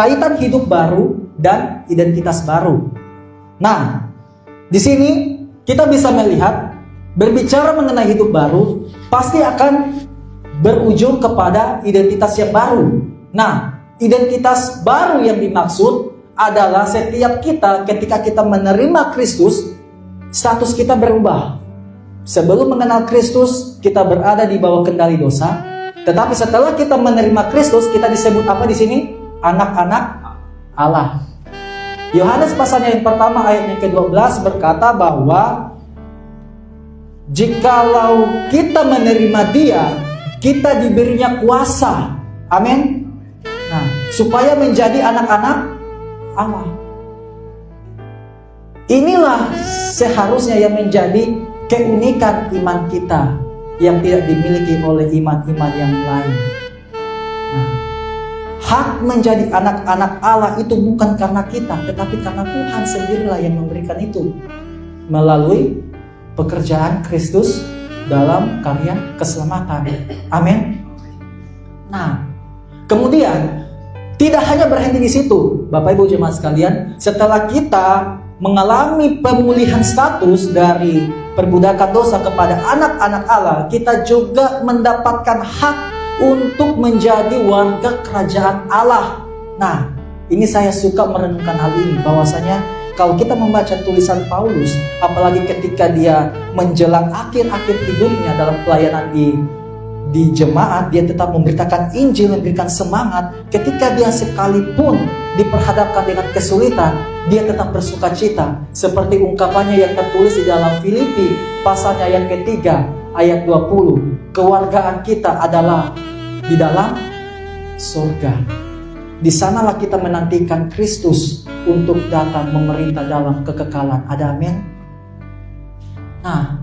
kaitan hidup baru dan identitas baru. Nah, di sini kita bisa melihat berbicara mengenai hidup baru pasti akan berujung kepada identitas yang baru. Nah, identitas baru yang dimaksud adalah setiap kita ketika kita menerima Kristus, status kita berubah. Sebelum mengenal Kristus, kita berada di bawah kendali dosa. Tetapi setelah kita menerima Kristus, kita disebut apa di sini? Anak-anak Allah. Yohanes pasalnya yang pertama ayat yang ke-12 berkata bahwa jikalau kita menerima Dia, kita diberinya kuasa. Amin. Nah, supaya menjadi anak-anak Allah. Inilah seharusnya yang menjadi keunikan iman kita yang tidak dimiliki oleh iman-iman yang lain. Nah, hak menjadi anak-anak Allah itu bukan karena kita, tetapi karena Tuhan sendirilah yang memberikan itu melalui pekerjaan Kristus dalam karya keselamatan. Amin. Nah, kemudian tidak hanya berhenti di situ, Bapak Ibu jemaat sekalian. Setelah kita mengalami pemulihan status dari perbudakan dosa kepada anak-anak Allah, kita juga mendapatkan hak untuk menjadi warga kerajaan Allah. Nah, ini saya suka merenungkan hal ini, bahwasanya kalau kita membaca tulisan Paulus, apalagi ketika dia menjelang akhir-akhir hidupnya dalam pelayanan di jemaat, dia tetap memberitakan Injil, memberikan semangat. Ketika dia sekalipun diperhadapkan dengan kesulitan, dia tetap bersuka cita. Seperti ungkapannya yang tertulis di dalam Filipi pasalnya yang ketiga ayat 20. Kewargaan kita adalah di dalam surga. Di sanalah kita menantikan Kristus untuk datang memerintah dalam kekekalan. Ada amin? Nah,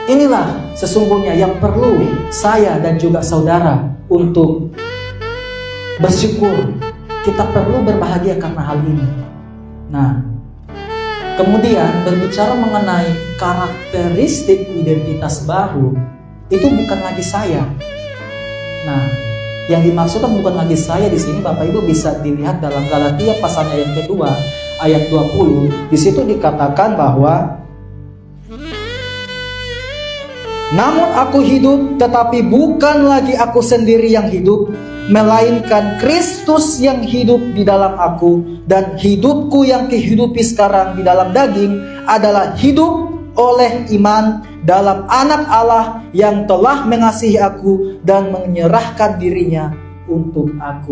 inilah sesungguhnya yang perlu saya dan juga saudara untuk bersyukur. Kita perlu berbahagia karena hal ini. Nah, kemudian berbicara mengenai karakteristik identitas baru, itu bukan lagi saya. Nah, yang dimaksudkan bukan lagi saya di sini, Bapak Ibu bisa dilihat dalam Galatia pasalnya yang kedua ayat 20. Di situ dikatakan bahwa namun aku hidup, tetapi bukan lagi aku sendiri yang hidup, melainkan Kristus yang hidup di dalam aku. Dan hidupku yang kehidupi sekarang di dalam daging adalah hidup oleh iman dalam anak Allah yang telah mengasihi aku dan menyerahkan dirinya untuk aku.